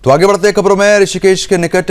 तो आगे बढ़ते खबरों में ऋषिकेश के निकट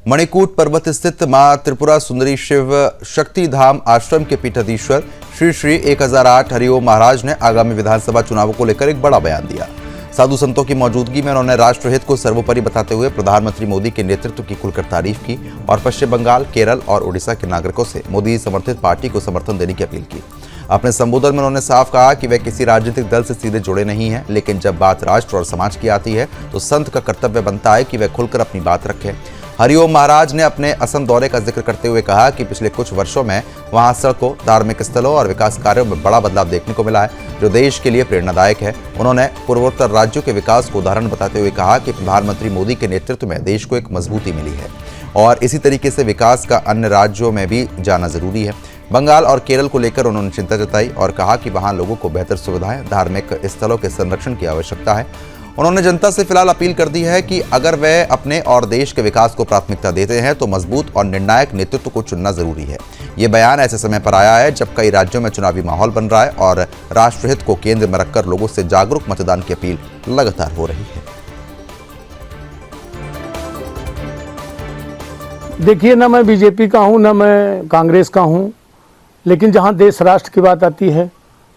मणिकूट पर्वत स्थित मां त्रिपुरा सुंदरी शिव शक्ति धाम आश्रम के पीठाधीश्वर श्री श्री 1008 हरिओम महाराज ने आगामी विधानसभा चुनावों को लेकर एक बड़ा बयान दिया। साधु संतों की मौजूदगी में उन्होंने राष्ट्रहित को सर्वोपरि बताते हुए प्रधानमंत्री मोदी के नेतृत्व की खुलकर तारीफ की और पश्चिम बंगाल, केरल और उड़ीसा के नागरिकों से मोदी समर्थित पार्टी को समर्थन देने की अपील की। अपने संबोधन में उन्होंने साफ कहा कि वे किसी राजनीतिक दल से सीधे जुड़े नहीं हैं, लेकिन जब बात राष्ट्र और समाज की आती है तो संत का कर्तव्य बनता है कि वे खुलकर अपनी बात रखें। हरिओम महाराज ने अपने असम दौरे का जिक्र करते हुए कहा कि पिछले कुछ वर्षों में वहां सड़कों, धार्मिक स्थलों और विकास कार्यों में बड़ा बदलाव देखने को मिला है, जो देश के लिए प्रेरणादायक है। उन्होंने पूर्वोत्तर राज्यों के विकास को उदाहरण बताते हुए कहा कि प्रधानमंत्री मोदी के नेतृत्व में देश को एक मजबूती मिली है और इसी तरीके से विकास का अन्य राज्यों में भी जाना जरूरी है। बंगाल और केरल को लेकर उन्होंने चिंता जताई और कहा कि वहां लोगों को बेहतर सुविधाएं, धार्मिक स्थलों के संरक्षण की आवश्यकता है। उन्होंने जनता से फिलहाल अपील कर दी है कि अगर वे अपने और देश के विकास को प्राथमिकता देते हैं तो मजबूत और निर्णायक नेतृत्व को चुनना जरूरी है। ये बयान ऐसे समय पर आया है जब कई राज्यों में चुनावी माहौल बन रहा है और राष्ट्रहित को केंद्र में रखकर लोगों से जागरूक मतदान की अपील लगातार हो रही है। देखिए, ना मैं बीजेपी का हूँ ना मैं कांग्रेस का हूँ, लेकिन जहाँ देश राष्ट्र की बात आती है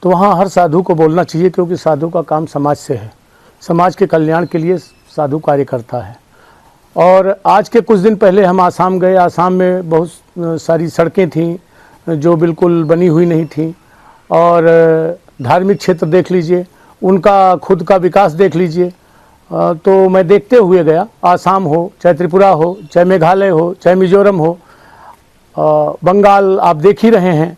तो वहाँ हर साधु को बोलना चाहिए, क्योंकि साधु का काम समाज से है, समाज के कल्याण के लिए साधु कार्य करता है। और आज के कुछ दिन पहले हम आसाम गए। आसाम में बहुत सारी सड़कें थीं जो बिल्कुल बनी हुई नहीं थीं, और धार्मिक क्षेत्र देख लीजिए, उनका खुद का विकास देख लीजिए। तो मैं देखते हुए गया। आसाम हो, चाहे त्रिपुरा हो, चाहे मेघालय हो, चाहे मिजोरम हो, बंगाल आप देख ही रहे हैं,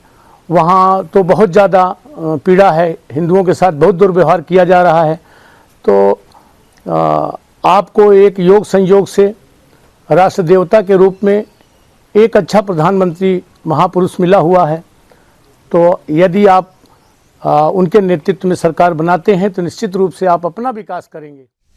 वहाँ तो बहुत ज़्यादा पीड़ा है, हिंदुओं के साथ बहुत दुर्व्यवहार किया जा रहा है। तो आपको एक योग संयोग से राष्ट्र देवता के रूप में एक अच्छा प्रधानमंत्री महापुरुष मिला हुआ है। तो यदि आप उनके नेतृत्व में सरकार बनाते हैं तो निश्चित रूप से आप अपना विकास करेंगे।